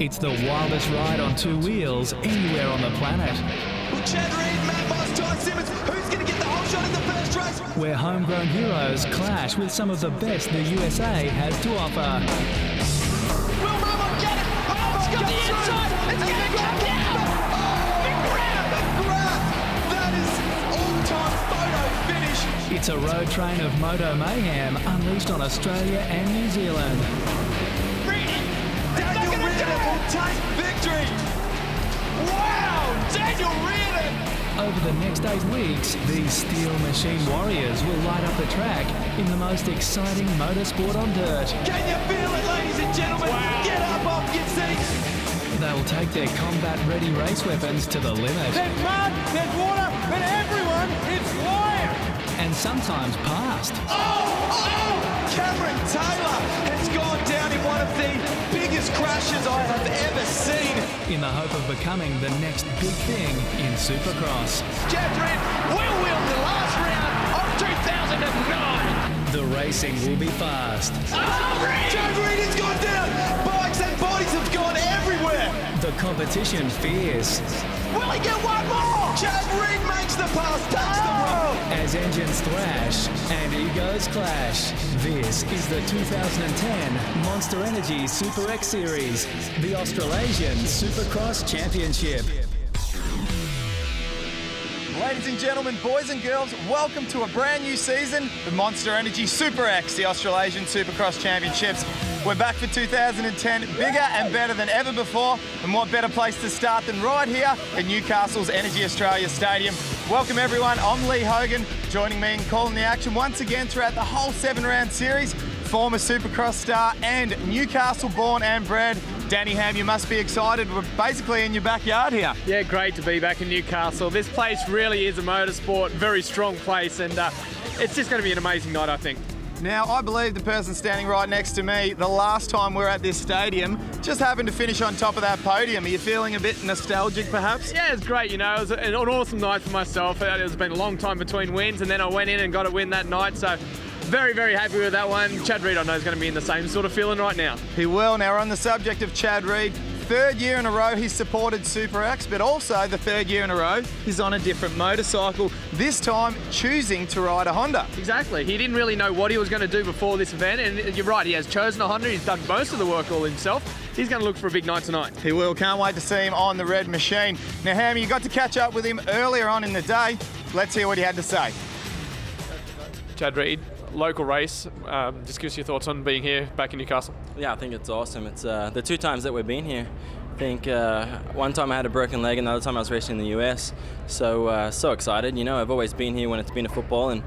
It's the wildest ride on two wheels anywhere on the planet. Well, Chad Reed, Matt Moss, Ty Simmons, who's going to get the whole shot in the first race? Where homegrown heroes clash with some of the best the USA has to offer. Will Mama get it? Oh, it's got the inside. It's going to come down. Oh, the grab. That is all-time photo finish. It's a road train of moto mayhem unleashed on Australia and New Zealand. Daniel Reardon will take victory. Wow, Daniel Reardon. Over the next 8 weeks, these steel machine warriors will light up the track in the most exciting motorsport on dirt. Can you feel it, ladies and gentlemen? Wow. Get up off your seats. They'll take their combat-ready race weapons to the limit. There's mud, there's water, but everyone is flying. And sometimes past. Cameron Taylor has gone down in one of the biggest crashes I have ever seen. In the hope of becoming the next big thing in Supercross. Catherine will win the last round of 2009. The racing will be fast. Chad Reed has gone down. Bikes and bodies have gone everywhere. The competition fierce. Will he get one more? Chad Reed makes the pass, touch the road. As engines thrash and egos clash, this is the 2010 Monster Energy SuperX Series, the Australasian Supercross Championship. Ladies and gentlemen, boys and girls, welcome to a brand new season of Monster Energy SuperX, the Australasian Supercross Championships. We're back for 2010, bigger and better than ever before, and what better place to start than right here at Newcastle's Energy Australia Stadium. Welcome everyone, I'm Lee Hogan, joining me in calling the action once again throughout the whole 7-round series, former Supercross star and Newcastle born and bred, Danny Ham. You must be excited, we're basically in your backyard here. Yeah, great to be back in Newcastle. This place really is a motorsport, very strong place, and it's just going to be an amazing night, I think. Now, I believe the person standing right next to me, the last time we were at this stadium, just happened to finish on top of that podium. Are you feeling a bit nostalgic, perhaps? Yeah, it's great, you know. It was an awesome night for myself. It's been a long time between wins, and then I went in and got a win that night, so very, very happy with that one. Chad Reed, I know, is going to be in the same sort of feeling right now. He will. Now, we're on the subject of Chad Reed. 3rd year in a row he's supported SuperX, but also the 3rd year in a row he's on a different motorcycle, this time choosing to ride a Honda. Exactly. He didn't really know what he was going to do before this event, and you're right, he has chosen a Honda. He's done most of the work all himself. He's going to look for a big night tonight. He will. Can't wait to see him on the red machine. Now, Ham, you got to catch up with him earlier on in the day. Let's hear what he had to say. Chad Reed, local race. Just give us your thoughts on being here back in Newcastle. Yeah, I think it's awesome. It's the 2 times that we've been here. I think one time I had a broken leg and the other time I was racing in the US. So so excited. You know, I've always been here when it's been a football, and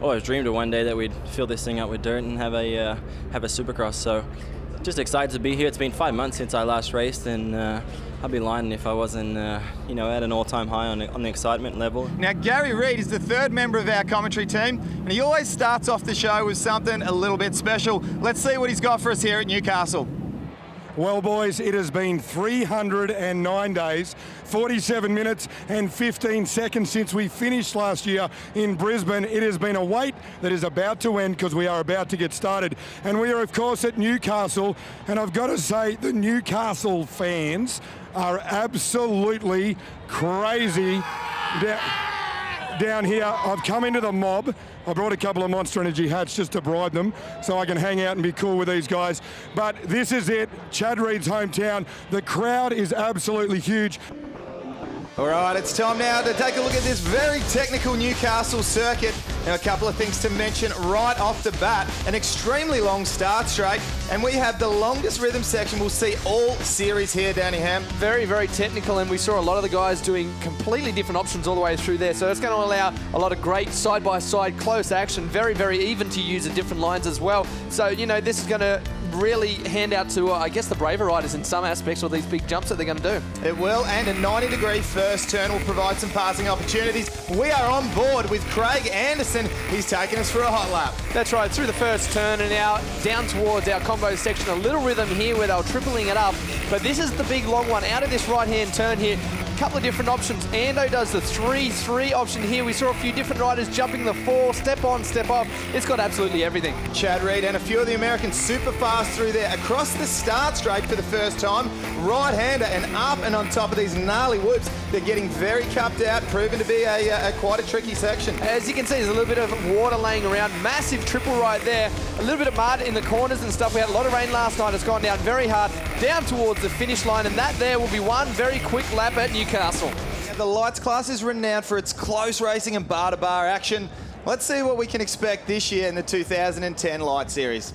always dreamed of one day that we'd fill this thing up with dirt and have a Supercross. So just excited to be here. It's been 5 months since I last raced, and I'd be lying if I wasn't, you know, at an all-time high on the excitement level. Now, Gary Reed is the 3rd member of our commentary team, and he always starts off the show with something a little bit special. Let's see what he's got for us here at Newcastle. Well, boys, it has been 309 days, 47 minutes and 15 seconds since we finished last year in Brisbane. It has been a wait that is about to end because we are about to get started. And we are, of course, at Newcastle. And I've got to say, the Newcastle fans are absolutely crazy down here. I've come into the mob. I brought a couple of Monster Energy hats just to bribe them so I can hang out and be cool with these guys. But this is it, Chad Reed's hometown. The crowd is absolutely huge. All right, it's time now to take a look at this very technical Newcastle circuit. Now, a couple of things to mention right off the bat. An extremely long start straight, and we have the longest rhythm section we'll see all series here, Danny Ham. Very, very technical, and we saw a lot of the guys doing completely different options all the way through there. So it's going to allow a lot of great side-by-side close action, very, very even to use at different lines as well. So, you know, this is going to really hand out to, I guess, the braver riders in some aspects with these big jumps that they're going to do. It will, and a 90-degree first turn will provide some passing opportunities. We are on board with Craig Anderson. He's taking us for a hot lap. That's right, through the first turn and now down towards our combo section. A little rhythm here where they were tripling it up, but this is the big long one out of this right-hand turn here. couple of different options. Ando does the 3-3 option here. We saw a few different riders jumping the 4, step on, step off. It's got absolutely everything. Chad Reed and a few of the Americans super fast through there. Across the start straight for the first time. Right-hander and up and on top of these gnarly whoops. They're getting very cupped out, proven to be a quite a tricky section. As you can see, there's a little bit of water laying around. Massive triple right there. A little bit of mud in the corners and stuff. We had a lot of rain last night. It's gone down very hard, down towards the finish line, and that there will be one very quick lap at Newcastle. And the lights class is renowned for its close racing and bar-to-bar action. Let's see what we can expect this year in the 2010 Light Series.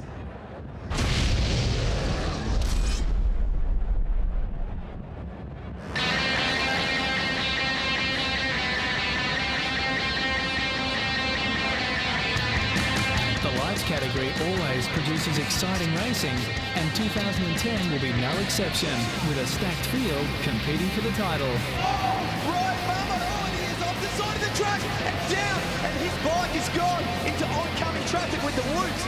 Category always produces exciting racing, and 2010 will be no exception, with a stacked field competing for the title. Right, Mama, it is off the side of the track and down, and his bike is gone into oncoming traffic with the woods.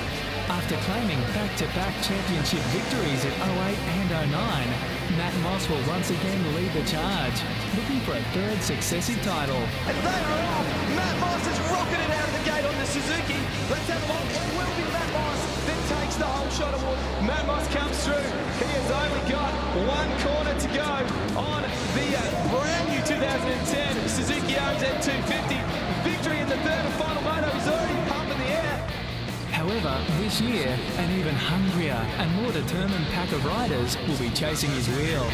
After claiming back-to-back championship victories at 08 and 09, Matt Moss will once again lead the charge, looking for a third successive title. And they are off. Matt Moss has rocketed out of the gate on the Suzuki. Let's have a look. It will be Matt Moss that takes the whole shot award. Matt Moss comes through. He has only got one corner to go on the brand new 2010 Suzuki RZ250. Victory in the third and final moto is already pumping the air. However, this year, an even hungrier and more determined pack of riders will be chasing his wheel.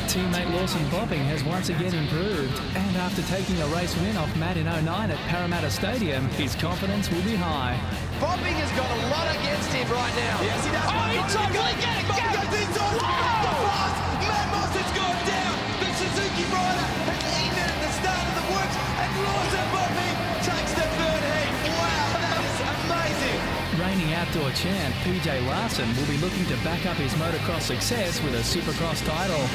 Teammate Lawson Bopping has once again improved, and after taking a race win off Matt in 09 at Parramatta Stadium, his confidence will be high. Bopping has got a lot against him right now. Yes, he does. Oh, inside, get it, Bopping goes inside. Matt Moss has gone down. The Suzuki rider has eaten at the start of the works, and Lawson Bopping takes the third heat. Wow, that is amazing. Reigning outdoor champ PJ Larson will be looking to back up his motocross success with a Supercross title.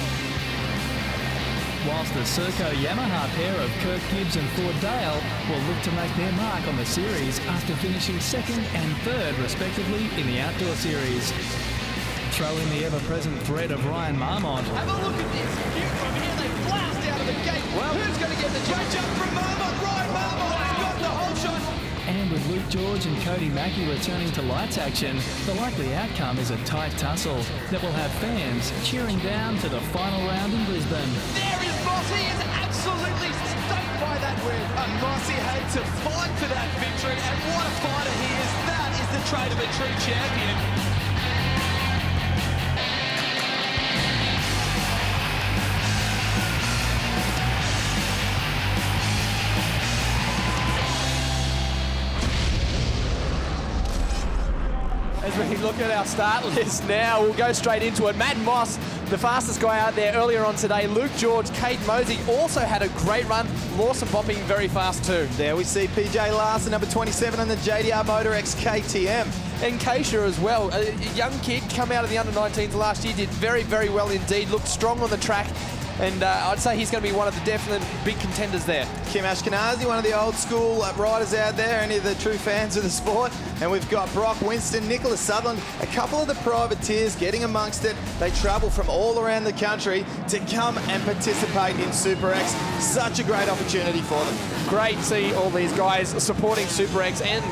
Whilst the Serco Yamaha pair of Kirk Gibbs and Ford Dale will look to make their mark on the series after finishing second and third respectively in the outdoor series. Throw in the ever-present threat of Ryan Marmont. Have a look at this. Here from here, they blast out of the gate. Well, who's going to get the great jump from Marmont? Ryan Marmont has got the whole shot. And with Luke George and Cody Mackey returning to lights action, the likely outcome is a tight tussle that will have fans cheering down to the final round in Brisbane. There is Moss. He is absolutely stoked by that win. And Mossy had to fight for that victory, and what a fighter he is. That is the trait of a true champion. As we look at our start list now, we'll go straight into it. Matt Moss, the fastest guy out there earlier on today. Luke George, Kate Mosey also had a great run. Lawson Bopping very fast too. There we see PJ Larson, number 27 on the JDR Motor X KTM. And Keisha as well, a young kid, come out of the under-19s last year, did very, very well indeed, looked strong on the track. And I'd say he's going to be one of the definite big contenders there. Kim Ashkenazi, one of the old school riders out there, any of the true fans of the sport. And we've got Brock Winston, Nicholas Sutherland, a couple of the privateers getting amongst it. They travel from all around the country to come and participate in SuperX. Such a great opportunity for them. Great to see all these guys supporting SuperX and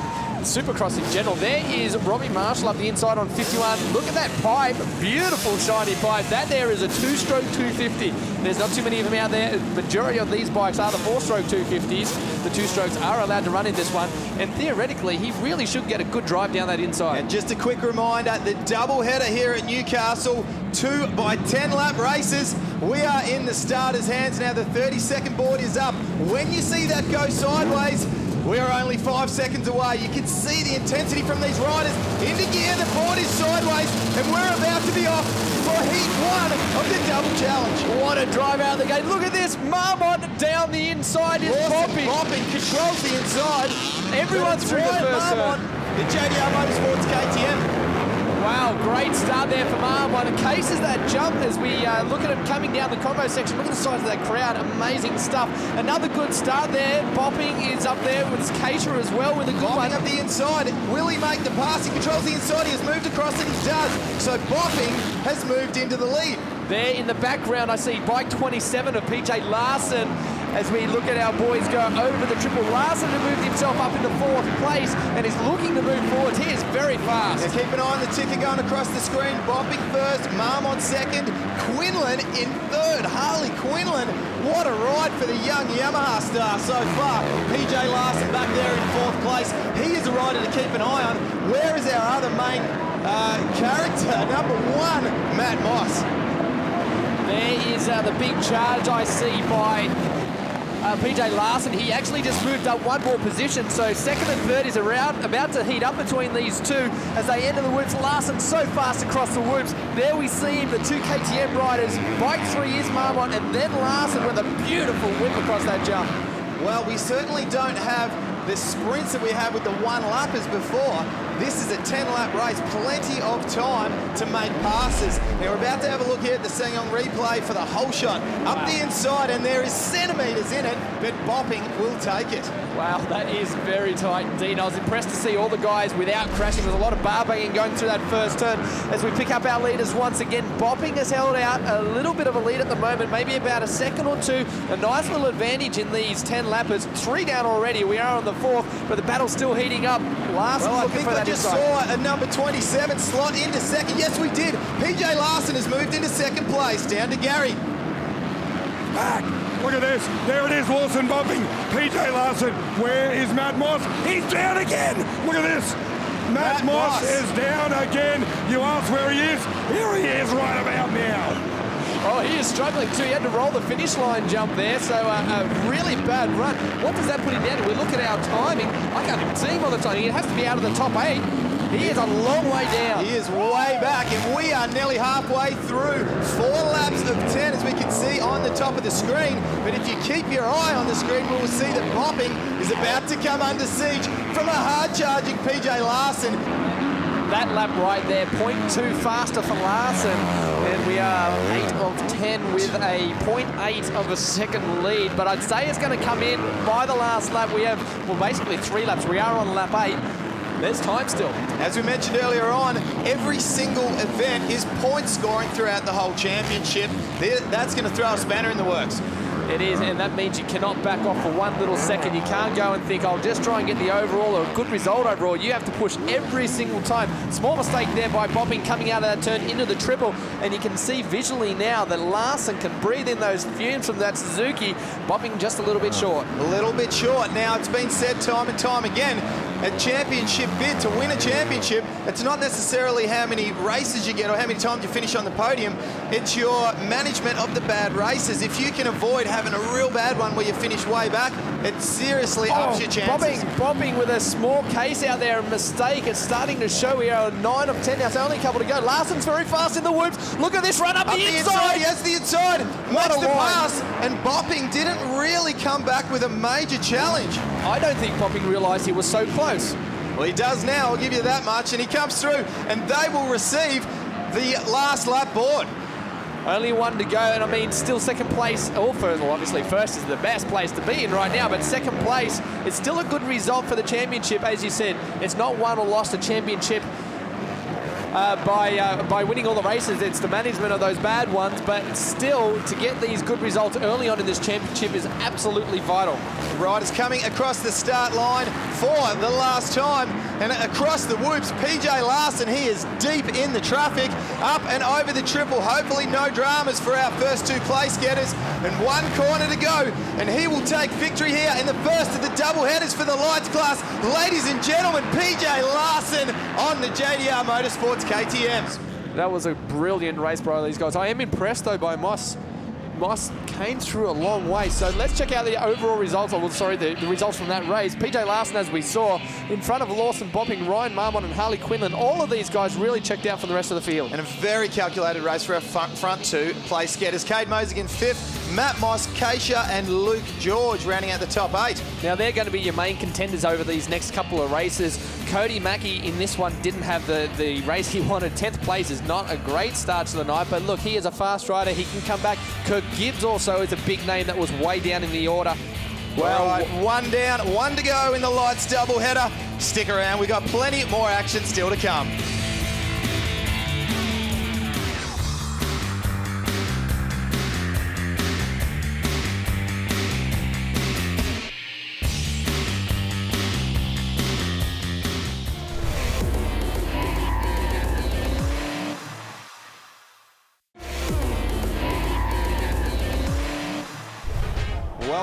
Supercross in general. There is Robbie Marshall up the inside on 51. Look at that pipe. Beautiful shiny pipe. That there is a two-stroke 250. There's not too many of them out there. The majority of these bikes are the four-stroke 250s. The two-strokes are allowed to run in this one. And theoretically, he really should get a good drive down that inside. And just a quick reminder, the double-header here at Newcastle, 2 by 10 lap races. We are in the starters' hands now. The 30-second board is up. When you see that go sideways, we are only 5 seconds away. You can see the intensity from these riders. Into gear, the board is sideways, and we're about to be off for heat 1 of the double challenge. What a drive out of the gate. Look at this. Marmont down the inside is Bopping. Bopping controls the inside. Everyone's through the first turn. The JDR Motorsports KTM. Wow, great start there for Marmont. And cases that jump as we look at it coming down the combo section. Look at the size of that crowd. Amazing stuff. Another good start there. Bopping is up there with Keisha as well with a good one. Up the inside. Will he make the pass? He controls the inside. He has moved across and he does. So Bopping has moved into the lead. There in the background, I see bike 27 of PJ Larson as we look at our boys go over the triple. Larson has moved himself up into 4th place and is looking to move forward. He is very fast. Now keep an eye on the ticker going across the screen. Bopping first, Marmont second, Quinlan in 3rd. Harley Quinlan, what a ride for the young Yamaha star so far. PJ Larson back there in 4th place. He is a rider to keep an eye on. Where is our other main character? Number 1, Matt Moss. There is the big charge I see by PJ Larson. He actually just moved up 1 more position, so 2nd and 3rd is about to heat up between these two as they enter the whoops. Larson so fast across the whoops. There we see him, the 2 KTM riders. Bike 3 is Marmont, and then Larson with a beautiful whip across that jump. Well, we certainly don't have the sprints that we had with the 1-lappers before. This is a 10-lap race, plenty of time to make passes. Now we're about to have a look here at the Sanyong replay for the whole shot. Up the inside, and there is centimetres in it, but Bopping will take it. Wow, that is very tight indeed. I was impressed to see all the guys without crashing. There's a lot of bar banging going through that first turn. As we pick up our leaders once again, Bopping has held out a little bit of a lead at the moment, maybe about a second or two. A nice little advantage in these 10-lappers. 3 down already. We are on the 4th, but the battle's still heating up. Larson looking for that just saw a number 27 slot into 2nd. Yes, we did. PJ Larson has moved into 2nd place. Down to Gary. Back. Look at this. There it is, Lawson Bopping. PJ Larson. Where is Matt Moss? He's down again. Look at this. Matt Moss is down again. You ask where he is? Here he is right about now. Oh, he is struggling too. He had to roll the finish line jump there, so a really bad run. What does that put him down to? We look at our timing. I can't even see him on the timing. He has to be out of the top 8. He is a long way down. He is way back, and we are nearly halfway through 4 laps of 10, as we can see on the top of the screen. But if you keep your eye on the screen, we will see that Bopping is about to come under siege from a hard-charging PJ Larson. That lap right there, 0.2 faster for Larson, and we are 8 of 10 with a 0.8 of a second lead. But I'd say it's going to come in by the last lap. We have, well, basically 3 laps. We are on lap 8. There's time still. As we mentioned earlier on, every single event is point scoring throughout the whole championship. That's going to throw a spanner in the works. It is, and that means you cannot back off for 1 little second. You can't go and think, I'll just try and get the overall or a good result overall. You have to push every single time. Small mistake there by Bopping coming out of that turn into the triple, and you can see visually now that Larson can breathe in those fumes from that Suzuki. Bopping just a little bit short. A little bit short. Now, it's been said time and time again, a championship bid, to win a championship, it's not necessarily how many races you get or how many times you finish on the podium. It's your management of the bad races. If you can avoid having a real bad one where you finish way back, it seriously ups your chances. Bopping with a small case out there, a mistake. It's starting to show. We are 9 of 10 now, so only a couple to go. Larson's very fast in the whoops. Look at this run up the inside. Yes, the inside. Makes the pass, and Bopping didn't really come back with a major challenge. I don't think Bopping realised he was so close. Well, he does now, I'll give you that much, and he comes through, and they will receive the last lap board. Only 1 to go, and I mean, still 2nd place, or first, well, obviously first is the best place to be in right now, but 2nd place is still a good result for the championship. As you said, it's not won or lost a championship by winning all the races. It's the management of those bad ones, but still, to get these good results early on in this championship is absolutely vital. Riders coming across the start line for the last time, and across the whoops, PJ Larson, he is deep in the traffic, up and over the triple. Hopefully no dramas for our first 2 place getters, and 1 corner to go, and he will take victory here in the first of the double headers for the lights class. Ladies and gentlemen, PJ Larson on the JDR Motorsports KTMs. That was a brilliant race by these guys. I am impressed though by Moss. Moss came through a long way. So let's check out the overall results, the results from that race. PJ Larson, as we saw, in front of Lawson Bopping, Ryan Marmont and Harley Quinlan. All of these guys really checked out from the rest of the field. And a very calculated race for our front 2 place getters. Cade Mosigan 5th, Matt Moss, Keisha and Luke George rounding out the top 8. Now they're going to be your main contenders over these next couple of races. Cody Mackey in this one didn't have the race he wanted. 10th place is not a great start to the night, but look, he is a fast rider. He can come back. Kirk Gibbs also is a big name that was way down in the order. Well, right, 1 down, 1 to go in the lights doubleheader. Stick around, we've got plenty more action still to come.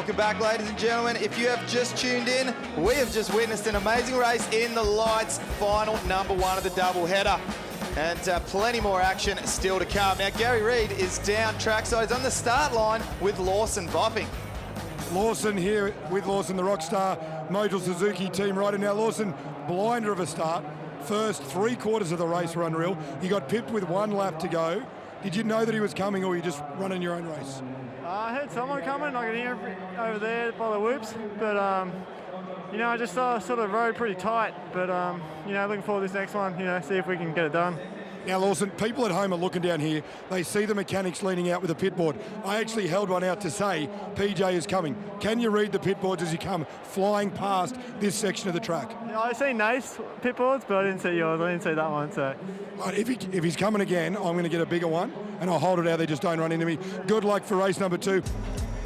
Welcome back, ladies and gentlemen. If you have just tuned in, we have just witnessed an amazing race in the lights, final number 1 of the doubleheader. And plenty more action still to come. Now, Gary Reid is down trackside. He's on the start line with Lawson bopping. Lawson here with Lawson, the Rockstar Moto Suzuki team rider. Now, Lawson, blinder of a start. First 3/4 of the race were unreal. He got pipped with 1 lap to go. Did you know that he was coming, or were you just running your own race? I heard someone coming. I could hear him over there by the whoops, but I just sort of rode pretty tight. But looking forward to this next one. See if we can get it done. Now, Lawson, people at home are looking down here. They see the mechanics leaning out with a pit board. I actually held one out to say PJ is coming. Can you read the pit boards as you come flying past this section of the track? Yeah, I see Nate's pit boards, but I didn't see yours. I didn't see that one. So, right, if he's coming again, I'm going to get a bigger one, and I'll hold it out there. Just don't run into me. Good luck for race number 2.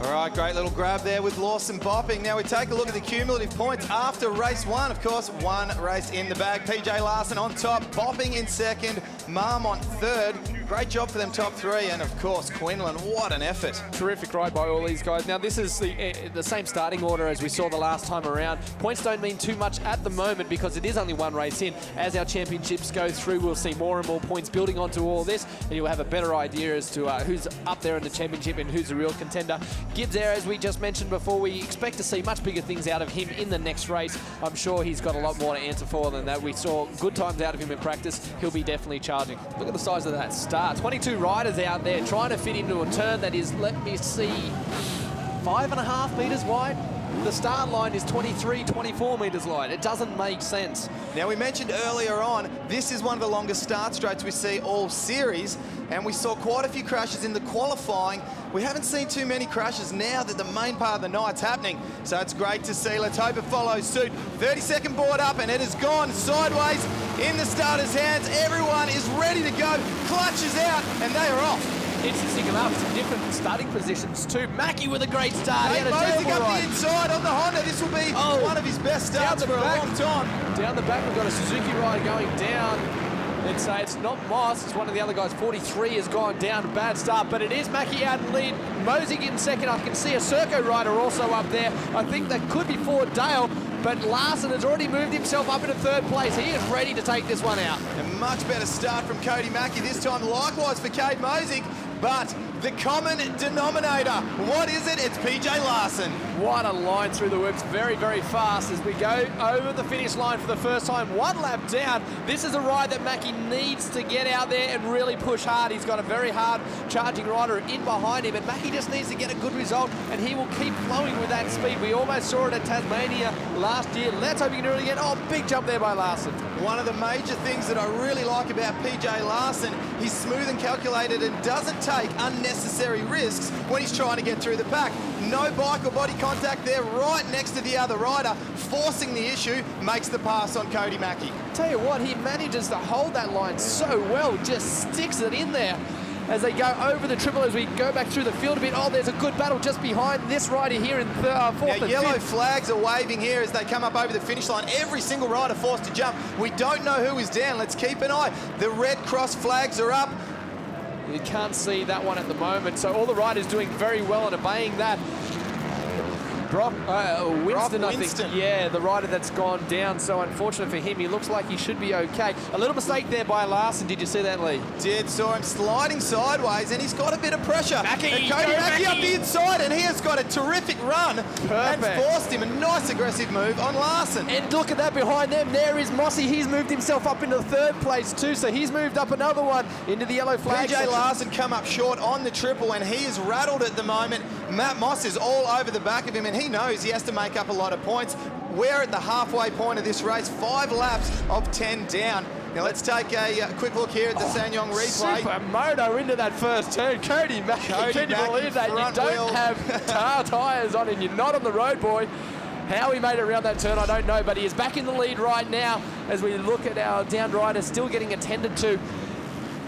All right, great little grab there with Lawson bopping. Now we take a look at the cumulative points after race 1. Of course, 1 race in the bag. PJ Larson on top, bopping in second, Marmont third. Great job for them top 3, and of course, Quinlan, what an effort. Terrific ride by all these guys. Now, this is the same starting order as we saw the last time around. Points don't mean too much at the moment because it is only 1 race in. As our championships go through, we'll see more and more points building onto all this, and you'll have a better idea as to who's up there in the championship and who's a real contender. Gibbs there, as we just mentioned before, we expect to see much bigger things out of him in the next race. I'm sure he's got a lot more to answer for than that. We saw good times out of him in practice. He'll be definitely charging. Look at the size of that start. 22 riders out there trying to fit into a turn that is, let me see, 5.5 metres wide. The start line is 23, 24 metres wide. It doesn't make sense. Now, we mentioned earlier on, this is one of the longest start straights we see all series, and we saw quite a few crashes in the qualifying. We haven't seen too many crashes now that the main part of the night's happening, so it's great to see. Let's hope it follows suit. 30-second board up, and it has gone sideways in the starter's hands. Everyone is ready to go. Clutch is out, and they are off. Interesting enough, some different starting positions too. Mackie with a great start. Hey, Mosey up the inside on the Honda. This will be one of his best starts for a long time. Down the back, we've got a Suzuki rider going down. It's not Moss, it's one of the other guys. 43 has gone down, bad start, but it is Mackie out in lead. Mosey in second. I can see a Serco rider also up there. I think that could be Ford Dale, but Larson has already moved himself up into 3rd place. He is ready to take this one out. A much better start from Cody Mackie this time, likewise for Cade Mosey. But the common denominator, what is it? It's PJ Larson. What a line through the whips, very, very fast as we go over the finish line for the first time. 1 lap down. This is a ride that Mackie needs to get out there and really push hard. He's got a very hard charging rider in behind him, and Mackie just needs to get a good result, and he will keep flowing with that speed. We almost saw it at Tasmania last year. Let's hope he can do it again. Oh, big jump there by Larson. One of the major things that I really like about PJ Larson, he's smooth and calculated and doesn't take unnecessary risks when he's trying to get through the pack. No bike or body contact there, right next to the other rider, forcing the issue, makes the pass on Cody Mackie. Tell you what, he manages to hold that line so well, just sticks it in there as they go over the triple as we go back through the field a bit. Oh, there's a good battle just behind this rider here in 4th now, and yellow 5th. flags are waving here as they come up over the finish line. Every single rider forced to jump. We don't know who is down. Let's keep an eye. The red cross flags are up. You can't see that one at the moment, so all the riders doing very well and obeying that. Winston, I think. Yeah, the rider that's gone down. So unfortunate for him. He looks like he should be okay. A little mistake there by Larson. Did you see that, Lee? Did. Saw him sliding sideways, and he's got a bit of pressure. Mackie, and Cody Mackie up the inside, and he has got a terrific run. Perfect. And forced him a nice aggressive move on Larson. And look at that behind them. There is Mossy. He's moved himself up into 3rd place too. So he's moved up another one into the yellow flag. PJ Larson come up short on the triple, and he is rattled at the moment. Matt Moss is all over the back of him, and he knows he has to make up a lot of points. We're at the halfway point of this race, 5 laps of 10 down. Now let's take a quick look here at the Sanyong replay. Supermoto into that first turn. Cody Mackie, can you believe that? You don't have tar tyres on and you're not on the road, boy. How he made it around that turn, I don't know, but he is back in the lead right now as we look at our down rider still getting attended to.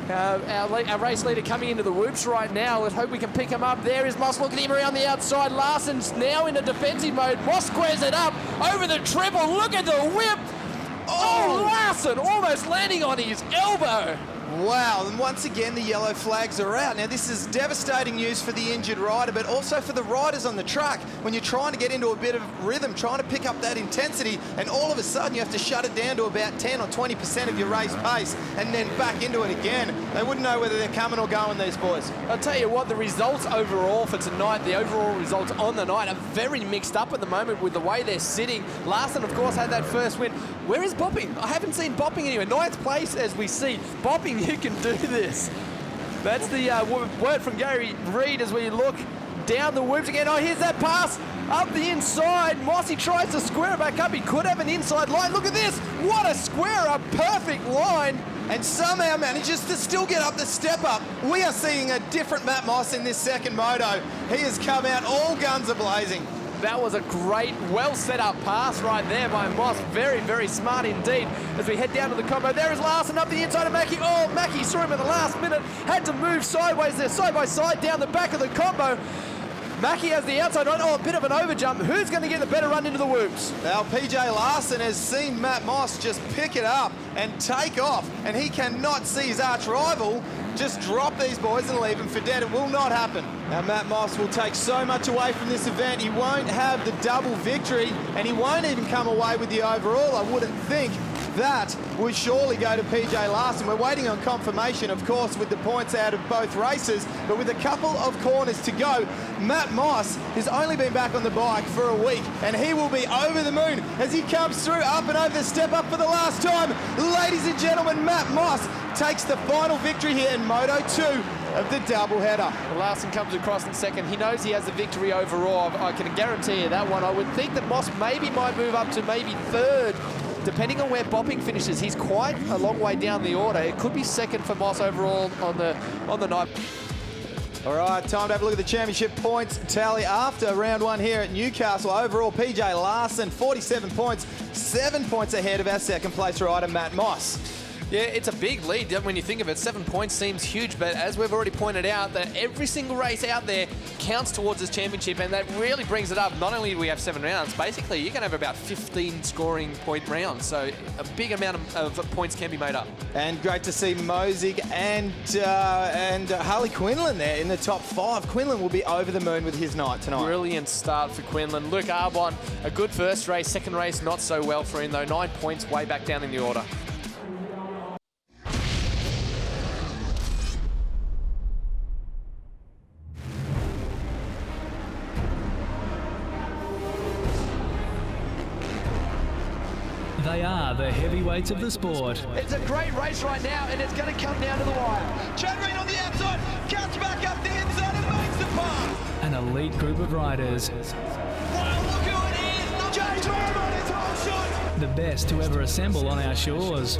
Our race leader coming into the whoops right now. Let's hope we can pick him up. There is Moss. Look at him around the outside. Larson's now in a defensive mode. Moss squares it up over the triple. Look at the whip. Oh, Larson almost landing on his elbow. Wow, and once again the yellow flags are out. Now this is devastating news for the injured rider, but also for the riders on the track when you're trying to get into a bit of rhythm, trying to pick up that intensity, and all of a sudden you have to shut it down to about 10 or 20% of your race pace and then back into it again. They wouldn't know whether they're coming or going, these boys. I'll tell you what, the results overall for tonight, the overall results on the night are very mixed up at the moment with the way they're sitting. Larson, of course, had that first win. Where is Bopping? I haven't seen Bopping anywhere. 9th place as we see. Bopping, you can do this. That's the word from Gary Reid as we look down the whoops again. Oh, here's that pass up the inside. Mossy tries to square it back up. He could have an inside line. Look at this. What a square, a perfect line. And somehow manages to still get up the step up. We are seeing a different Matt Moss in this second moto. He has come out all guns a-blazing. That was a great, well set up pass right there by Moss. Very, very smart indeed. As we head down to the combo, there is Larson up the inside of Mackie. Oh, Mackie saw him at the last minute. Had to move sideways there, side by side down the back of the combo. Mackie has the outside run. Oh, a bit of an overjump. Who's going to get the better run into the whoops? Now, PJ Larson has seen Matt Moss just pick it up and take off, and he cannot see his arch rival just drop these boys and leave them for dead. It will not happen. Now, Matt Moss will take so much away from this event. He won't have the double victory, and he won't even come away with the overall, I wouldn't think. That would surely go to PJ Larson. We're waiting on confirmation, of course, with the points out of both races, but with a couple of corners to go, Matt Moss has only been back on the bike for a week, and he will be over the moon as he comes through up and over the step up for the last time. Ladies and gentlemen, Matt Moss takes the final victory here in Moto 2 of the doubleheader. Larson comes across in second. He knows he has the victory overall. I can guarantee you that one. I would think that Moss maybe might move up to maybe third, depending on where Bopping finishes. He's quite a long way down the order. It could be second for Moss overall on the night. All right, time to have a look at the championship points tally after round one here at Newcastle. Overall, PJ Larson, 47 points, 7 points ahead of our second place rider, Matt Moss. Yeah, it's a big lead when you think of it. 7 points seems huge, but as we've already pointed out, that every single race out there counts towards this championship, and that really brings it up. Not only do we have 7 rounds, basically you can have about 15 scoring point rounds, so a big amount of points can be made up. And great to see Mosig and Harley Quinlan there in the top 5. Quinlan will be over the moon with his night tonight. Brilliant start for Quinlan. Luke Arbon, a good first race. Second race, not so well for him, though. 9 points way back down in the order. They are the heavyweights of the sport. It's a great race right now, and it's going to come down to the wire. Chad Reid on the outside, cuts back up the inside and makes the pass. An elite group of riders. Wow, look who it is! James Reid on his whole shot. The best to ever assemble on our shores.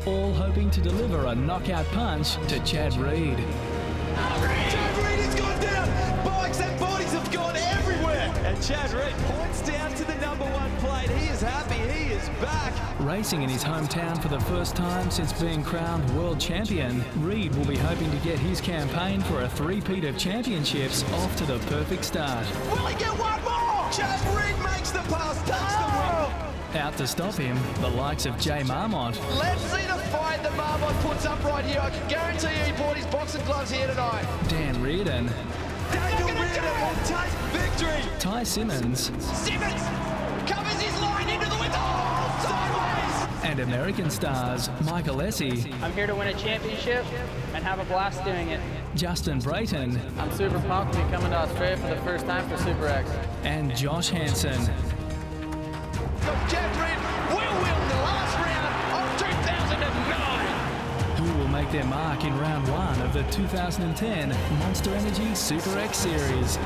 All hoping to deliver a knockout punch to Chad Reid. Chad Reid has gone down. Bikes and bodies have gone everywhere. And Chad Reid points down to the #1 plate. He is happy. He is back. Racing in his hometown for the first time since being crowned world champion, Reid will be hoping to get his campaign for a three-peat of championships off to the perfect start. Will he get one more? Chad Reid makes the pass, takes the win. Out to stop him, the likes of Jay Marmont. Let's see the fight that Marmont puts up right here. I can guarantee you he bought his boxing gloves here tonight. Dan Reardon. Daniel Reardon will take victory. Ty Simmons. Simmons covers his line into the window. Oh, sideways. And American stars Michael Essie. I'm here to win a championship and have a blast doing it. Justin Brayton. I'm super pumped to be coming to Australia for the first time for SuperX. And Josh Hansen. Chad Reid will win the last round of 2009. Who will make their mark in round one of the 2010 Monster Energy SuperX Series.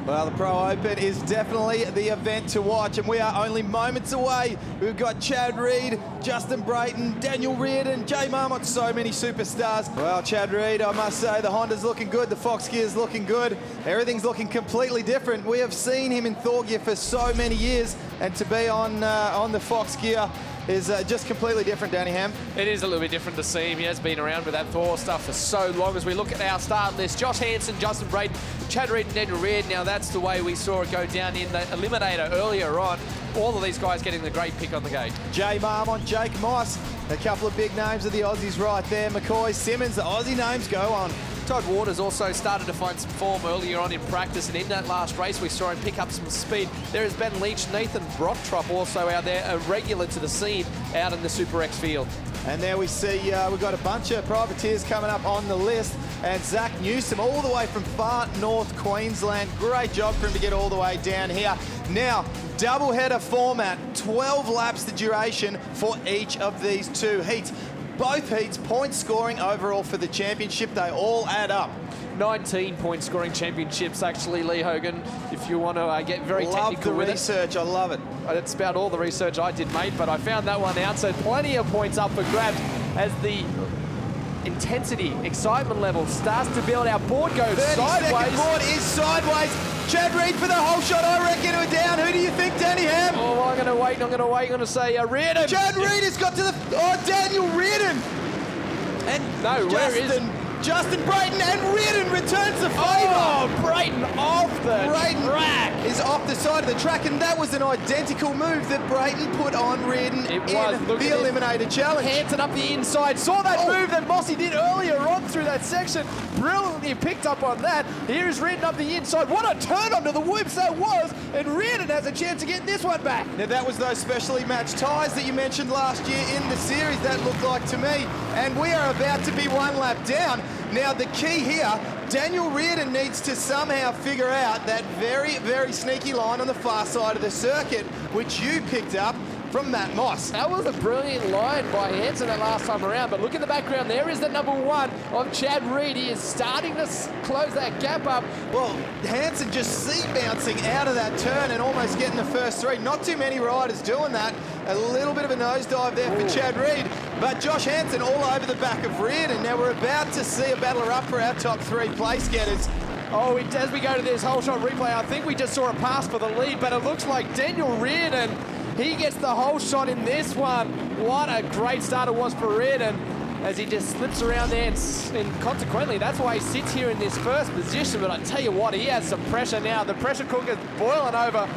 Well, the Pro Open is definitely the event to watch, and we are only moments away. We've got Chad Reid, Justin Brayton, Daniel Reardon, Jay Marmont, so many superstars. Well, Chad Reid, I must say, the Honda's looking good, the Fox gear's looking good, everything's looking completely different. We have seen him in Thor gear for so many years, and to be on the Fox gear is just completely different, Danny Ham. It is a little bit different to see him. He has been around with that Thor stuff for so long. As we look at our start list, Josh Hansen, Justin Brayton, Chad Reed and Daniel Reid. Now that's the way we saw it go down in the Eliminator earlier on. All of these guys getting the great pick on the gate. Jay Marmont, Jake Moss, a couple of big names of the Aussies right there. McCoy, Simmons, the Aussie names go on. Todd Waters also started to find some form earlier on in practice, and in that last race we saw him pick up some speed. There is Ben Leach, Nathan Brocktrop also out there, a regular to the scene out in the SuperX field. And there we see we've got a bunch of privateers coming up on the list. And Zach Newsom all the way from far north Queensland. Great job for him to get all the way down here. Now, double-header format, 12 laps the duration for each of these two heats. Both heats, point scoring overall for the championship, they all add up. 19 point scoring championships, actually, Lee Hogan, if you want to get very technical with it. Love the research, I love it. That's about all the research I did, mate, but I found that one out, so plenty of points up for grabs as the intensity, excitement level starts to build. Our board goes sideways. 30-second board is sideways. Chad Reed for the whole shot, I reckon we're down. Who do you think, Danny Ham? Oh, I'm going to wait, I'm going to say Reardon. Chad Reed has got to the... Oh, Daniel Reardon. And no, Justin Brayton, and Reardon returns the favour. Oh, Brayton off the track. Is off the side of the track, and that was an identical move that Brayton put on Reardon in the Eliminator Challenge. Hansen up the inside. Saw that move that Mossy did earlier on through that section. Brilliantly picked up on that. Here's Reardon up the inside. What a turn onto the whoops that was, and Reardon has a chance to get this one back. Now, that was those specially matched tyres that you mentioned last year in the series, that looked like to me. And we are about to be one lap down. Now, the key here, Daniel Reardon needs to somehow figure out that very, very sneaky line on the far side of the circuit, which you picked up from Matt Moss. That was a brilliant line by Hansen that last time around, but look in the background, there is the number one of Chad Reed. He is starting to close that gap up. Well, Hansen just seat-bouncing out of that turn and almost getting the first three. Not too many riders doing that. A little bit of a nosedive there for Chad Reed, but Josh Hansen all over the back of Reardon. Now we're about to see a battler up for our top three place getters. Oh, as we go to this whole shot replay, I think we just saw a pass for the lead, but it looks like Daniel Reardon, he gets the whole shot in this one. What a great start it was for Reardon as he just slips around there, and consequently, that's why he sits here in this first position. But I tell you what, he has some pressure now. The pressure cooker's boiling over,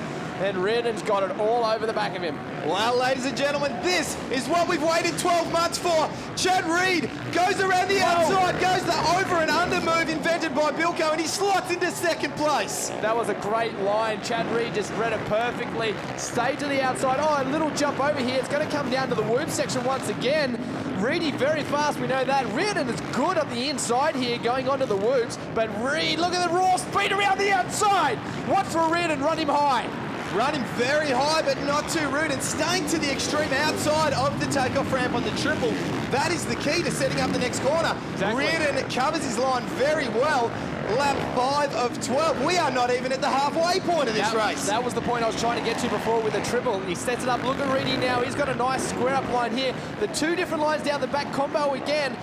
and Reardon's got it all over the back of him. Well, ladies and gentlemen, this is what we've waited 12 months for. Chad Reed goes around the outside, goes the over and under move invented by Bilko, and he slots into second place. That was a great line. Chad Reed just read it perfectly. Stayed to the outside. Oh, a little jump over here. It's going to come down to the whoop section once again. Reedy very fast, we know that. Reardon is good up the inside here, going onto the whoops, but Reed, look at the raw speed around the outside. Watch for Reardon, run him high. Running very high, but not too rude, and staying to the extreme outside of the takeoff ramp on the triple. That is the key to setting up the next corner. Exactly. Reardon covers his line very well. Lap 5 of 12. We are not even at the halfway point of this race. That was the point I was trying to get to before with the triple. He sets it up. Look at Reedy now. He's got a nice square up line here. The two different lines down the back combo again.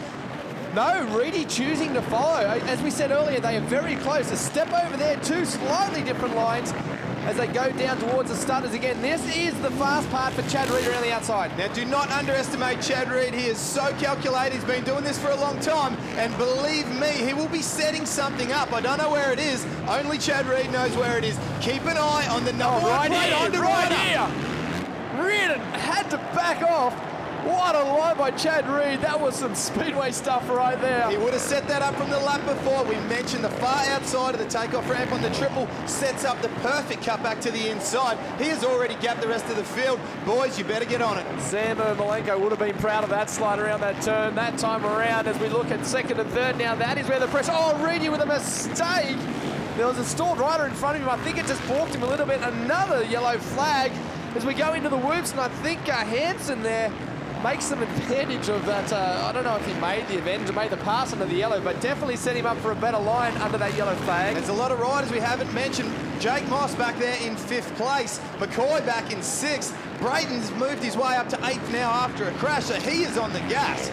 No, Reedy choosing to follow. As we said earlier, they are very close. A step over there, two slightly different lines as they go down towards the starters again. This is the fast part for Chad Reed around the outside. Now, do not underestimate Chad Reed. He is so calculated. He's been doing this for a long time, and believe me, he will be setting something up. I don't know where it is. Only Chad Reed knows where it is. Keep an eye on the number one plate on the right here. Reardon had to back off. What a line by Chad Reed. That was some Speedway stuff right there. He would have set that up from the lap before. We mentioned the far outside of the takeoff ramp on the triple sets up the perfect cutback to the inside. He has already gapped the rest of the field. Boys, you better get on it. Sam Malenko would have been proud of that slide around that turn that time around as we look at second and third. Now that is where the pressure... Oh, Reedy with a mistake. There was a stalled rider in front of him. I think it just balked him a little bit. Another yellow flag as we go into the whoops, and I think Hansen there makes some advantage of that. I don't know if he made the advantage or made the pass under the yellow, but definitely set him up for a better line under that yellow flag. There's a lot of riders we haven't mentioned. Jake Moss back there in 5th place. McCoy back in 6th. Brayton's moved his way up to 8th now after a crash, so he is on the gas.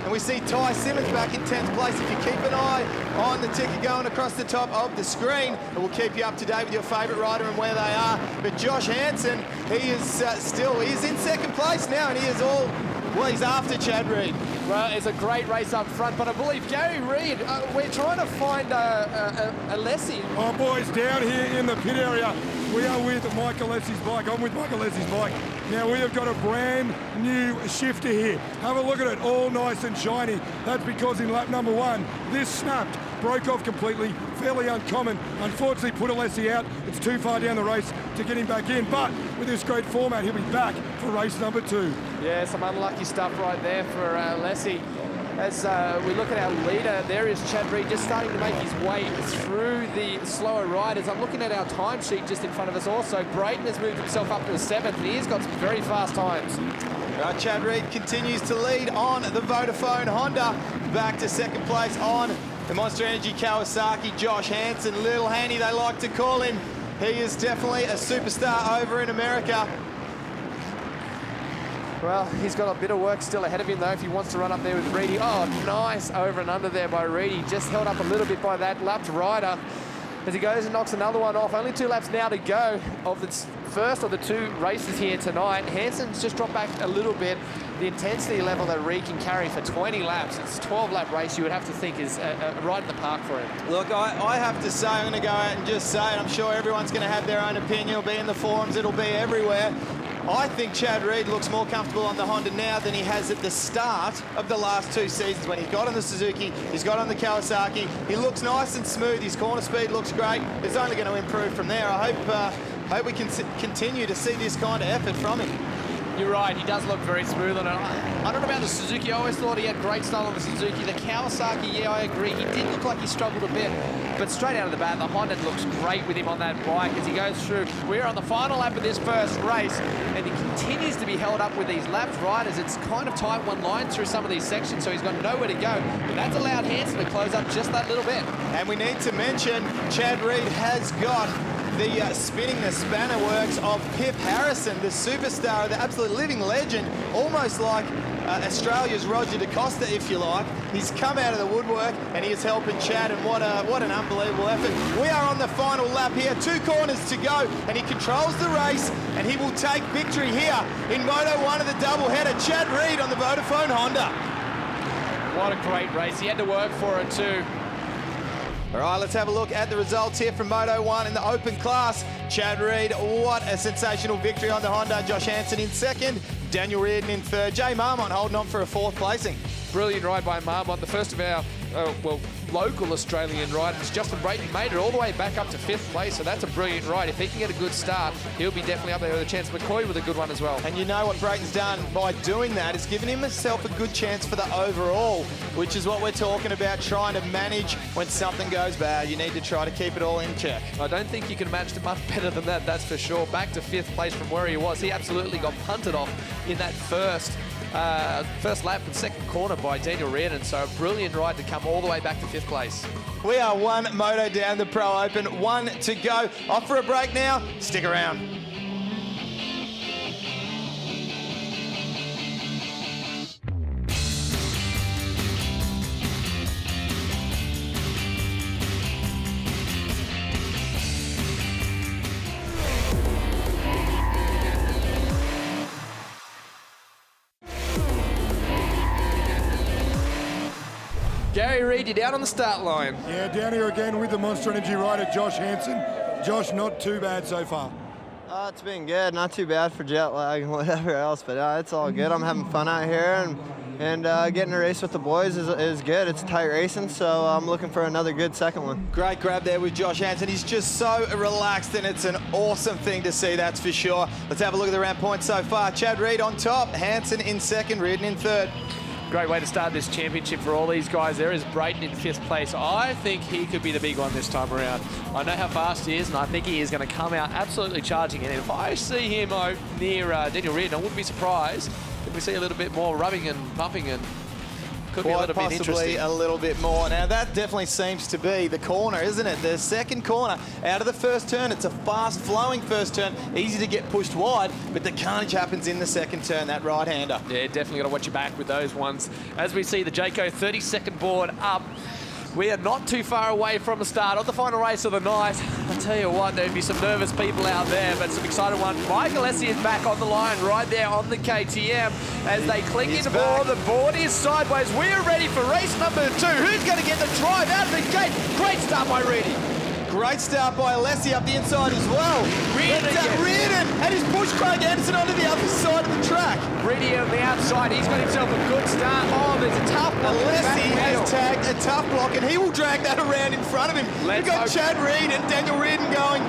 And we see Ty Simmons back in 10th place. If you keep an eye on the ticker going across the top of the screen, it will keep you up to date with your favourite rider and where they are. But Josh Hansen, he is he's in 2nd place now, and he is all, well, he's after Chad Reed. Well, it's a great race up front, but I believe Gary Reed, we're trying to find a Alessi. Oh, boys, down here in the pit area, we are with Mike Alessi's bike. I'm with Mike Alessi's bike. Now, we have got a brand new shifter here. Have a look at it, all nice and shiny. That's because in lap number 1, this snapped, broke off completely, fairly uncommon. Unfortunately, put Alessi out. It's too far down the race to get him back in, but with this great format, he'll be back for race number 2. Yeah, some unlucky stuff right there for Alessi. As we look at our leader, there is Chad Reed just starting to make his way through the slower riders. I'm looking at our timesheet just in front of us also. Braden has moved himself up to the 7th, and he has got some very fast times. Chad Reed continues to lead on the Vodafone Honda. Back to 2nd place on the Monster Energy Kawasaki. Josh Hansen, Little Hanny they like to call him. He is definitely a superstar over in America. Well, he's got a bit of work still ahead of him, though, if he wants to run up there with Reedy. Oh, nice over and under there by Reedy. Just held up a little bit by that lapped rider as he goes and knocks another one off. Only 2 laps now to go of the first of the 2 races here tonight. Hansen's just dropped back a little bit. The intensity level that Reed can carry for 20 laps, it's a 12-lap race, you would have to think is right in the park for him. Look, I have to say, I'm going to go out and just say it. I'm sure everyone's going to have their own opinion. It'll be in the forums, it'll be everywhere. I think Chad Reed looks more comfortable on the Honda now than he has at the start of the last 2 seasons when he got on the Suzuki, he's got on the Kawasaki. He looks nice and smooth, his corner speed looks great. It's only going to improve from there. I hope we can continue to see this kind of effort from him. You're right, he does look very smooth on it. I don't know about the Suzuki, I always thought he had great style on the Suzuki. The Kawasaki, yeah, I agree. He did look like he struggled a bit, but straight out of the bat, the Honda looks great with him on that bike as he goes through. We're on the final lap of this first race, and he continues to be held up with these lapped riders. It's kind of tight one line through some of these sections, so he's got nowhere to go. But that's allowed Hansen to close up just that little bit. And we need to mention Chad Reed has got the spinning the spanner works of Pip Harrison, the superstar, the absolute living legend, almost like Australia's Roger DaCosta, if you like. He's come out of the woodwork and he is helping Chad, and what an unbelievable effort. We are on the final lap here, 2 corners to go, and he controls the race, and he will take victory here in Moto 1 of the doubleheader. Chad Reed on the Vodafone Honda. What a great race. He had to work for it too. All right, let's have a look at the results here from Moto 1 in the open class. Chad Reed, what a sensational victory on the Honda. Josh Hansen in 2nd, Daniel Reardon in 3rd. Jay Marmont holding on for a 4th placing. Brilliant ride by Marmont, the first of our, local Australian riders. Justin Brayton made it all the way back up to 5th place, so that's a brilliant ride. If he can get a good start, he'll be definitely up there with a chance. McCoy with a good one as well. And you know what Brayton's done by doing that is giving himself a good chance for the overall, which is what we're talking about, trying to manage when something goes bad. You need to try to keep it all in check. I don't think you can manage it much better than that, that's for sure. Back to 5th place from where he was. He absolutely got punted off in that first lap and 2nd corner by Daniel Reardon, so a brilliant ride to come all the way back to 5th place. We are 1 moto down the Pro Open, 1 to go. Off for a break now, stick around. Gary Reed, you're down on the start line. Yeah, down here again with the Monster Energy rider, Josh Hansen. Josh, not too bad so far. It's been good. Not too bad for jet lag and whatever else, but it's all good. I'm having fun out here, and getting a race with the boys is good. It's tight racing, so I'm looking for another good 2nd one. Great grab there with Josh Hansen. He's just so relaxed, and it's an awesome thing to see, that's for sure. Let's have a look at the round points so far. Chad Reed on top, Hansen in 2nd, Reardon in 3rd. Great way to start this championship for all these guys. There is Brayton in 5th place. I think he could be the big one this time around. I know how fast he is, and I think he is going to come out absolutely charging. And if I see him near Daniel Reardon, I wouldn't be surprised if we see a little bit more rubbing and bumping and Could be a little bit possibly interesting. a little bit more. Now that definitely seems to be the corner, isn't it? The second corner out of the first turn. It's a fast flowing first turn, easy to get pushed wide, but the carnage happens in the second turn, that right-hander. Yeah, definitely got to watch your back with those ones. As we see the Jayco 32nd board up, we are not too far away from the start of the final race of the night. I tell you what, there'd be some nervous people out there, but some exciting one. Michael Alessi is back on the line right there on the KTM as they cling into board. The board is sideways. We're ready for race number 2. Who's going to get the drive out of the gate? Great start by Reedy. Great start by Alessi up the inside as well. Reardon, and he's pushed Craig Anderson onto the other side of the track. Reedy on the outside, he's got himself a good start. Oh, there's a tough block. Alessi has tagged a tough block, and he will drag that around in front of him. We've got Chad Reed and Daniel Reardon going.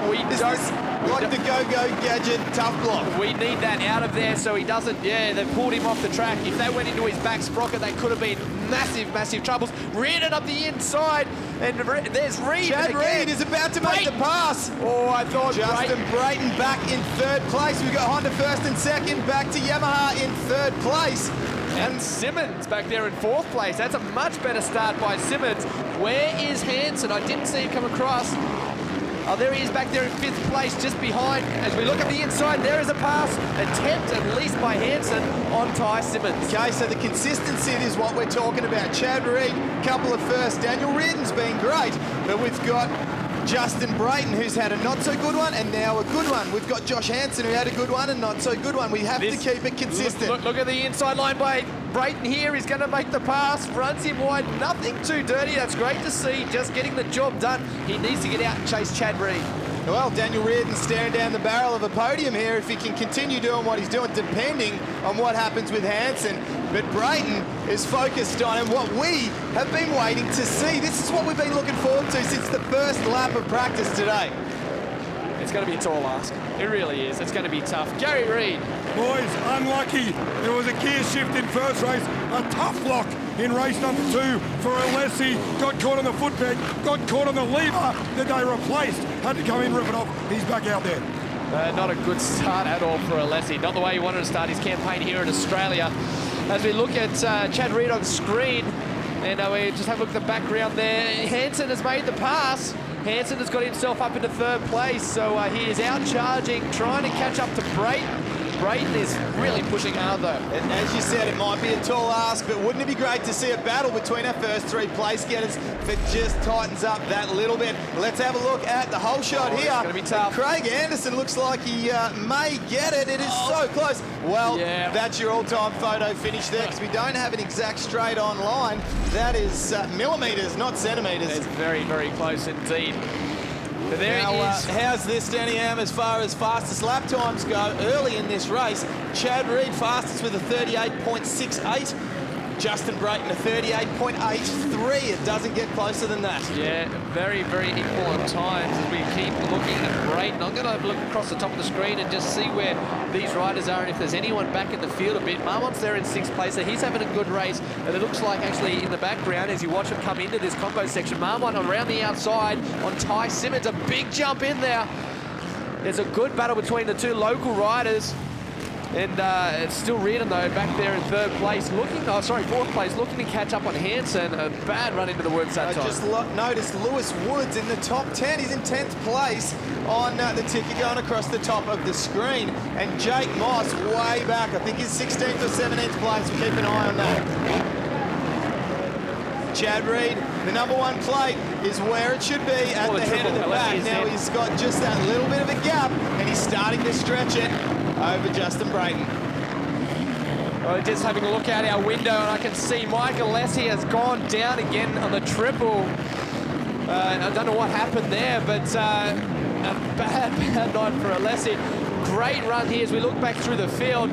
Like the go-go gadget tough block. We need that out of there so he doesn't, they've pulled him off the track. If they went into his back sprocket, they could have been massive, massive troubles. Reardon up the inside, and there's Reed. Chad Reed is about to make the pass. Oh, I thought Justin Brayton back in third place. We've got Honda first and second, back to Yamaha in third place. And Simmons back there in fourth place. That's a much better start by Simmons. Where is Hansen? I didn't see him come across. Oh, there he is back there in fifth place, just behind. As we look at the inside, there is a pass attempt, at least by Hansen, on Ty Simmons. Okay, so the consistency is what we're talking about. Chad Reed, couple of first. Daniel Reardon's been great, but we've got Justin Brayton, who's had a not-so-good one, and now a good one. We've got Josh Hansen, who had a good one and not-so-good one. We have to keep it consistent. Look at the inside line by Brayton here. He's going to make the pass, runs him wide. Nothing too dirty. That's great to see. Just getting the job done. He needs to get out and chase Chad Reed. Well, Daniel Reardon's staring down the barrel of a podium here if he can continue doing what he's doing, depending on what happens with Hansen. But Brayton is focused on what we have been waiting to see. This is what we've been looking forward to since the first lap of practice today. It's going to be a tall ask. It really is. It's going to be tough. Gary Reed. Boys, unlucky. There was a gear shift in first race. A tough lock in race number 2 for Alessi. Got caught on the footbed, got caught on the lever that they replaced. Had to come in, rip it off. He's back out there. Not a good start at all for Alessi. Not the way he wanted to start his campaign here in Australia. As we look at Chad Reed on screen, and we just have a look at the background there. Hansen has made the pass. Hansen has got himself up into third place, so he is out charging, trying to catch up to Brayton. Brayton is really pushing hard though. And as you said, it might be a tall ask, but wouldn't it be great to see a battle between our first 3 place getters if it just tightens up that little bit? Let's have a look at the whole shot here. It's going to be tough. And Craig Anderson looks like he may get it. It is so close. Well, that's your all-time photo finish there, because we don't have an exact straight on line. That is millimetres, not centimetres. It's very, very close indeed. There now, it is. How's this, Danny Am, as far as fastest lap times go early in this race? Chad Reed fastest with a 38.68. Justin Brayton a 38.83. It doesn't get closer than that. Yeah, very, very equal on times as we keep looking at Brayton. I'm going to look across the top of the screen and just see where these riders are and if there's anyone back in the field a bit. Marmont's there in 6th place, so he's having a good race. And it looks like actually in the background as you watch him come into this combo section, Marmont around the outside on Ty Simmons. A big jump in there. There's a good battle between the 2 local riders. And it's still Reardon, though, back there in 3rd place, 4th place, looking to catch up on Hansen. A bad run into the woods that time. I just noticed Lewis Woods in the top 10. He's in 10th place on the ticket going across the top of the screen. And Jake Moss way back. I think he's 16th or 17th place. We'll keep an eye on that. Chad Reed, the number 1 plate is where it should be at the head of the pack. Now he's got just that little bit of a gap, and he's starting to stretch it over Justin Brayton. Well, just having a look out our window, and I can see Michael Alessi has gone down again on the triple. And I don't know what happened there, but a bad night for Alessi. Great run here as we look back through the field.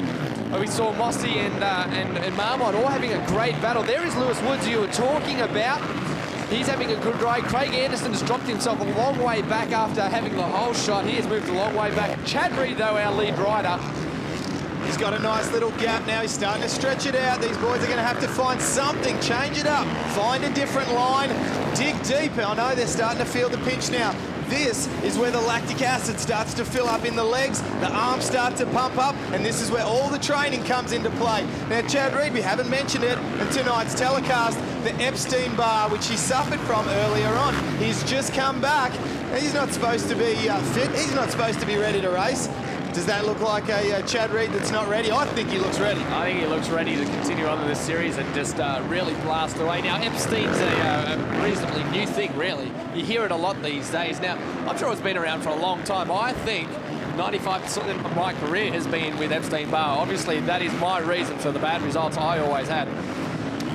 We saw Mossy and Marmont all having a great battle. There is Lewis Woods, who you were talking about. He's having a good ride. Craig Anderson has dropped himself a long way back after having the whole shot. He has moved a long way back. Chad Reed, though, our lead rider. He's got a nice little gap now. He's starting to stretch it out. These boys are going to have to find something, change it up, find a different line, dig deep. I know they're starting to feel the pinch now. this is where the lactic acid starts to fill up in the legs, the arms start to pump up, and this is where all the training comes into play. Now, Chad Reed, we haven't mentioned it in tonight's telecast, the Epstein-Barr, which he suffered from earlier on. He's just come back. He's not supposed to be fit. He's not supposed to be ready to race. Does that look like a Chad Reed that's not ready? I think he looks ready. I think he looks ready to continue on in this series and just really blast away. Now, Epstein's a reasonably new thing, really. You hear it a lot these days. Now, I'm sure it's been around for a long time. I think 95% of my career has been with Epstein-Barr. Obviously, that is my reason for the bad results I always had.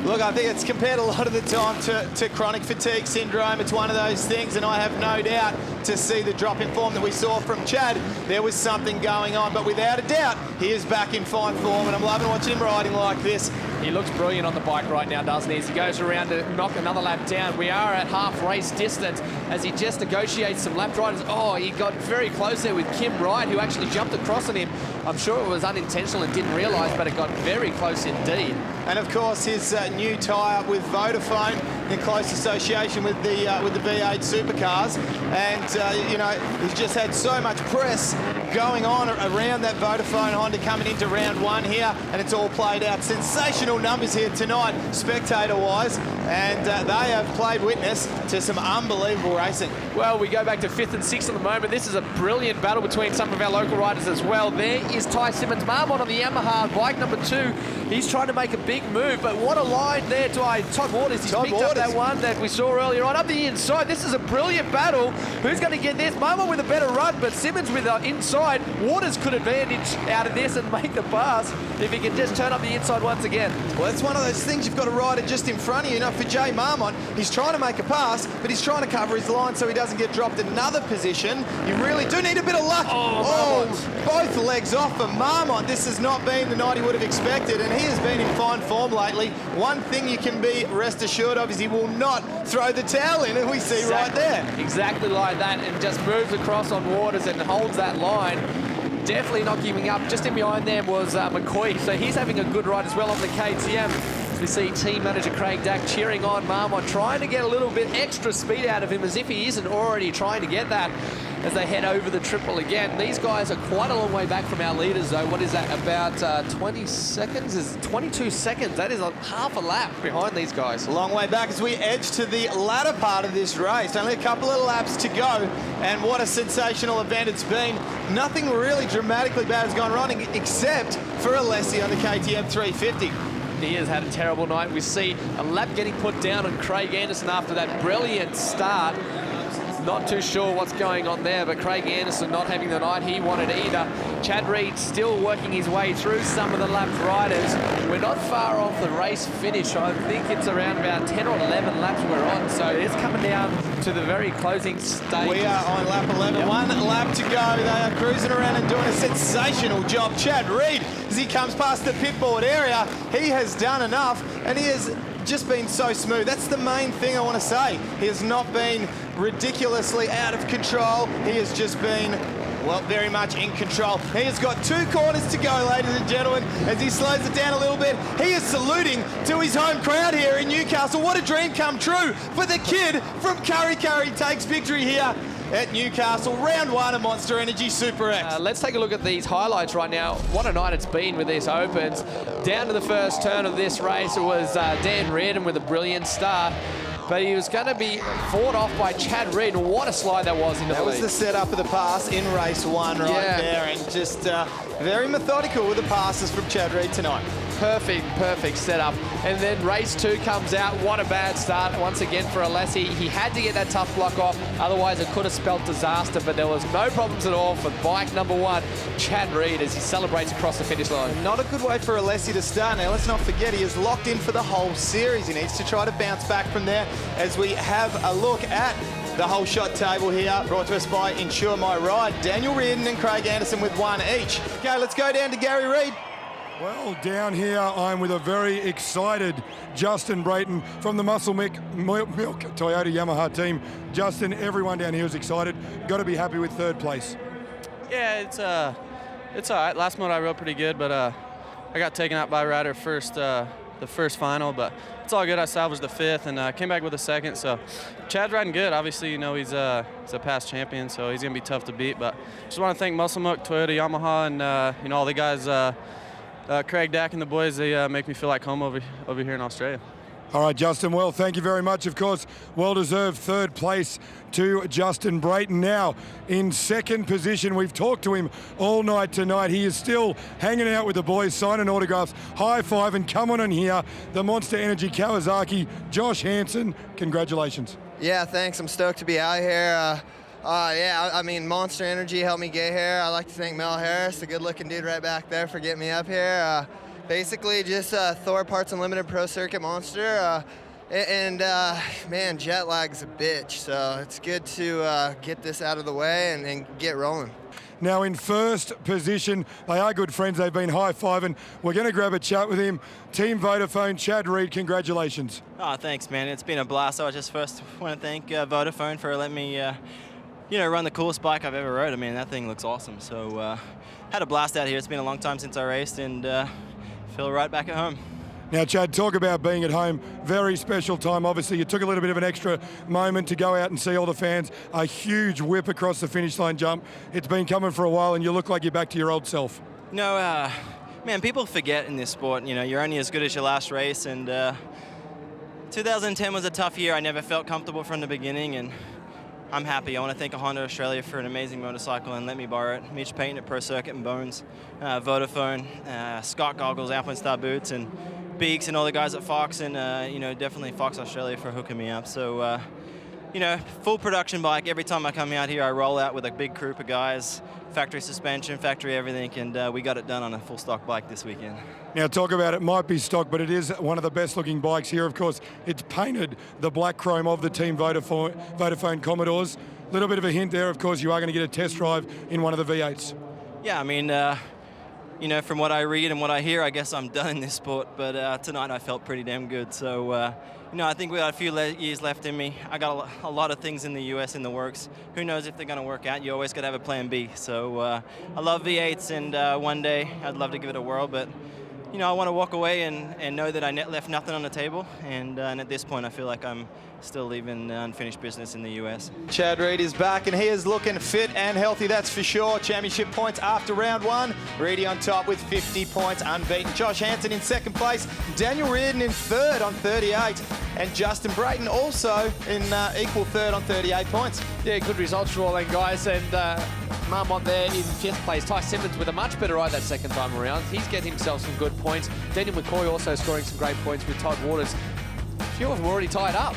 Look, I think it's compared a lot of the time to chronic fatigue syndrome. It's one of those things, and I have no doubt to see the drop in form that we saw from Chad, there was something going on. But without a doubt, he is back in fine form, and I'm loving watching him riding like this. He looks brilliant on the bike right now, doesn't he? As he goes around to knock another lap down. We are at half race distance as he just negotiates some lap riders. Oh, he got very close there with Kim Wright, who actually jumped across on him. I'm sure it was unintentional and didn't realise, but it got very close indeed. And of course, his new tie-up with Vodafone in close association with the V8 Supercars, and you know, he's just had so much press going on around that Vodafone Honda coming into round one here, and it's all played out. Sensational numbers here tonight, spectator-wise, and they have played witness to some unbelievable racing. Well, we go back to 5th and 6th at the moment. This is a brilliant battle between some of our local riders as well. There is Ty Simmons, Marmot on the Yamaha, bike number 2. He's trying to make a big move, but what a line there to Todd Waters. He's picked up that one that we saw earlier on. Up the inside, this is a brilliant battle. Who's going to get this? Marmot with a better run, but Simmons with the inside. Waters could advantage out of this and make the pass if he can just turn up the inside once again. Well, it's one of those things, you've got a rider just in front of you. You know, for Jay Marmot, he's trying to make a pass, but he's trying to cover his line so he doesn't get dropped in another position. You really do need a bit of luck. Both legs off for Marmot. This has not been the night he would have expected, and he has been in fine form lately. One thing you can be rest assured of is he will not throw the towel in, and we see right there. Exactly like that, and just moves across on Waters and holds that line. Definitely not giving up. Just in behind them was McCoy, so he's having a good ride as well on the KTM. We see team manager Craig Dack cheering on Marmot, trying to get a little bit extra speed out of him as if he isn't already trying to get that as they head over the triple again. These guys are quite a long way back from our leaders though. What is that, about 20 seconds? Is 22 seconds. That is half a lap behind these guys. A long way back as we edge to the latter part of this race. Only a couple of laps to go, and what a sensational event it's been. Nothing really dramatically bad has gone wrong except for Alessi on the KTM 350. He has had a terrible night. We see a lap getting put down on Craig Anderson after that brilliant start. Not too sure what's going on there, but Craig Anderson not having the night he wanted either. Chad Reed still working his way through some of the lap riders. We're not far off the race finish. I think it's around about 10 or 11 laps we're on, so it's coming down to the very closing stage. We are on lap 11, yep. 1 lap to go. They are cruising around and doing a sensational job. Chad Reed, as he comes past the pitboard area, he has done enough, and he has just been so smooth. That's the main thing I want to say. He has not been ridiculously out of control. He has just been, well, very much in control. He has got 2 corners to go, ladies and gentlemen, as he slows it down a little bit. He is saluting to his home crowd here in Newcastle. What a dream come true for the kid from Kurri Kurri. Takes victory here at Newcastle, round 1 of Monster Energy Super X. Let's take a look at these highlights right now. What a night it's been with these Opens. Down to the first turn of this race, it was Dan Reardon with a brilliant start, but he was going to be fought off by Chad Reed. What a slide that was into the lead. That was the setup of the pass in race 1 right there, and just very methodical with the passes from Chad Reed tonight. Perfect setup. And then race 2 comes out. What a bad start once again for Alessi. He had to get that tough block off, otherwise it could have spelt disaster, but there was no problems at all for bike number 1, Chad Reed, as he celebrates across the finish line. Not a good way for Alessi to start. Now, let's not forget, he is locked in for the whole series. He needs to try to bounce back from there as we have a look at the whole shot table here, brought to us by Insure My Ride. Daniel Reardon and Craig Anderson with 1 each. Okay, let's go down to Gary Reed. Well, down here, I'm with a very excited Justin Brayton from the Muscle Milk Toyota Yamaha team. Justin, everyone down here is excited. Got to be happy with 3rd place. Yeah, it's all right. Last moto I rode pretty good, but I got taken out by a rider the first final, but it's all good. I salvaged the 5th and came back with a 2nd. So Chad's riding good. Obviously, you know, he's a past champion, so he's going to be tough to beat. But just want to thank Muscle Muck, Toyota, Yamaha, and, you know, all the guys, Craig, Dak, and the boys. They make me feel like home over here in Australia. All right, Justin, well, thank you very much. Of course, well-deserved 3rd place to Justin Brayton. Now, in 2nd position, we've talked to him all night tonight. He is still hanging out with the boys, signing autographs, high-five, and come on in here, the Monster Energy Kawasaki, Josh Hansen. Congratulations. Yeah, thanks. I'm stoked to be out here. Yeah, I mean, Monster Energy helped me get here. I'd like to thank Mel Harris, the good-looking dude right back there, for getting me up here. Basically, just Thor Parts Unlimited Pro Circuit Monster. Man, jet lag's a bitch, so it's good to get this out of the way and get rolling. Now in 1st position, they are good friends. They've been high-fiving. We're going to grab a chat with him. Team Vodafone, Chad Reed, congratulations. Oh, thanks, man. It's been a blast. I just first want to thank Vodafone for letting me, you know, run the coolest bike I've ever rode. I mean, that thing looks awesome. So had a blast out here. It's been a long time since I raced, and feel right back at home. Now, Chad, talk about being at home. Very special time. Obviously, you took a little bit of an extra moment to go out and see all the fans. A huge whip across the finish line jump. It's been coming for a while, and you look like you're back to your old self. No, man, people forget in this sport, you know, you're only as good as your last race, and 2010 was a tough year. I never felt comfortable from the beginning, and I'm happy. I want to thank Honda Australia for an amazing motorcycle and let me borrow it. Mitch Payton at Pro Circuit and Bones, Vodafone, Scott Goggles, Alpine boots, and Beaks, and all the guys at Fox, and you know, definitely Fox Australia for hooking me up. So, you know, full production bike. Every time I come out here, I roll out with a big group of guys, factory suspension, factory everything, and we got it done on a full stock bike this weekend. Now, talk about it might be stock, but it is one of the best looking bikes here. Of course, it's painted the black chrome of the Team Vodafone Commodores. A little bit of a hint there, of course, you are going to get a test drive in one of the V8s. Yeah, I mean, you know, from what I read and what I hear, I guess I'm done in this sport, but tonight I felt pretty damn good. So, you know, I think we got a few years left in me. I got a lot of things in the US in the works. Who knows if they're going to work out? You always got to have a plan B. So I love V8s, and one day I'd love to give it a whirl, but you know, I want to walk away and know that I left nothing on the table, and at this point I feel like I'm still leaving unfinished business in the US. Chad Reed is back, and he is looking fit and healthy, that's for sure. Championship points after round 1. Reedy on top with 50 points, unbeaten. Josh Hansen in 2nd place. Daniel Reardon in 3rd on 38. And Justin Brayton also in equal 3rd on 38 points. Yeah, good results for all them guys. And Marmont there in 5th place. Ty Simmons with a much better ride that 2nd time around. He's getting himself some good points. Daniel McCoy also scoring some great points with Todd Waters. A few of them already tied up.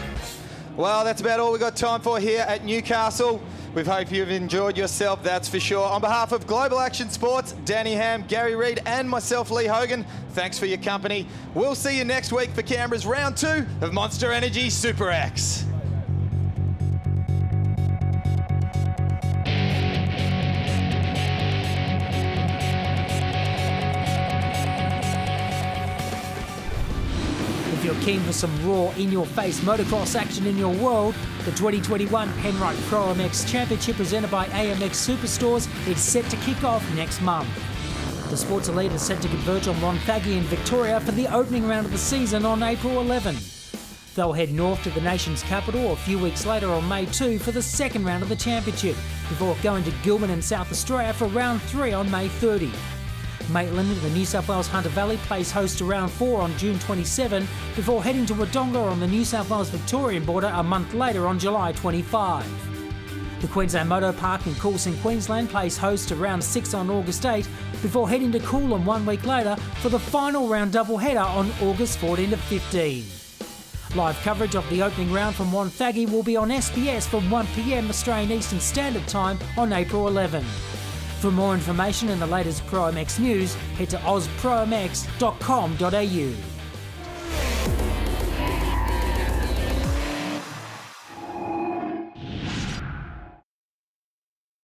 Well, that's about all we've got time for here at Newcastle. We hope you've enjoyed yourself, that's for sure. On behalf of Global Action Sports, Danny Ham, Gary Reed, and myself, Lee Hogan, thanks for your company. We'll see you next week for Canberra's round 2 of Monster Energy SuperX. If you're keen for some raw, in-your-face motocross action in your world, the 2021 Penrite Pro MX Championship presented by AMX Superstores is set to kick off next month. The Sports Elite is set to converge on Wonthaggi in Victoria for the opening round of the season on April 11. They'll head north to the nation's capital a few weeks later on May 2 for the second round of the championship, before going to Gilman in South Australia for round 3 on May 30. Maitland, the New South Wales Hunter Valley, plays host to round 4 on June 27, before heading to Wodonga on the New South Wales Victorian border a month later on July 25. The Queensland Moto Park in Coulson, Queensland, plays host to round 6 on August 8, before heading to Coolum 1 week later for the final round doubleheader on August 14 to 15. Live coverage of the opening round from Wonthaggi will be on SBS from 1 PM Australian Eastern Standard Time on April 11. For more information and the latest Pro MX news, head to ozpromx.com.au.